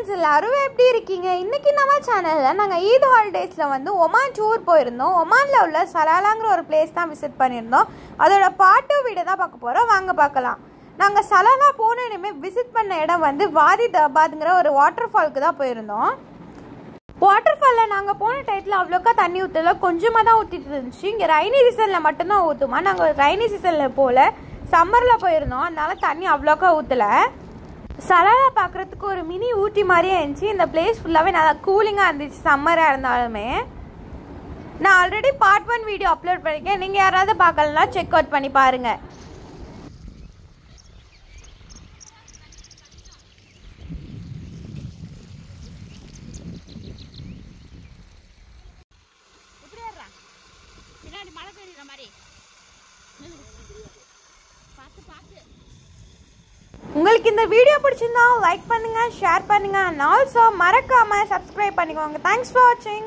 Friends, எல்லாரும் எப்படி இருக்கீங்க? இன்னைக்கு நம்ம சேனலில் நாங்கள் ஈத் ஹாலிடேஸில் வந்து ஒமான் டூர் போயிருந்தோம். ஒமானில் உள்ள சலாலாங்கிற ஒரு பிளேஸ் தான் விசிட் பண்ணியிருந்தோம். அதோட பார்ட் 2 வீடியோ தான் பார்க்க போகிறோம். வாங்க பார்க்கலாம். நாங்கள் சலாலா போனோடனே விசிட் பண்ண இடம் வந்து வாதி தபாத்ங்கிற ஒரு வாட்டர் ஃபால்க்கு தான் போயிருந்தோம். வாட்டர் ஃபாலில் நாங்கள் போன டயத்தில் அவ்வளோக்கா தண்ணி ஊற்றல, கொஞ்சமாக தான் ஊற்றிட்டு இருந்துச்சு. இங்கே ரைனி சீசனில் மட்டும்தான் ஊற்றுமா. நாங்கள் ரைனி சீசனில் போல் சம்மரில் போயிருந்தோம், அதனால தண்ணி அவ்வளோக்கா ஊற்றலை. சலாலா பார்க்குறதுக்கு ஒரு மினி ஊட்டி மாதிரியே இருந்துச்சு. இந்த பிளேஸ் ஃபுல்லாகவே நல்லா கூலிங்காக இருந்துச்சு சம்மராக இருந்தாலுமே. நான் ஆல்ரெடி பார்ட் 1 வீடியோ அப்லோட் பண்ணியிருக்கேன். நீங்கள் யாராவது பார்க்கலன்னா செக் அவுட் பண்ணி பாருங்கள். உங்களுக்கு இந்த வீடியோ பிடிச்சிருந்தா லைக் பண்ணுங்க, ஷேர் பண்ணுங்க, and also மறக்காம சப்ஸ்கிரைப் பண்ணிக்கோங்க. தேங்க்ஸ் ஃபார் வாட்சிங்.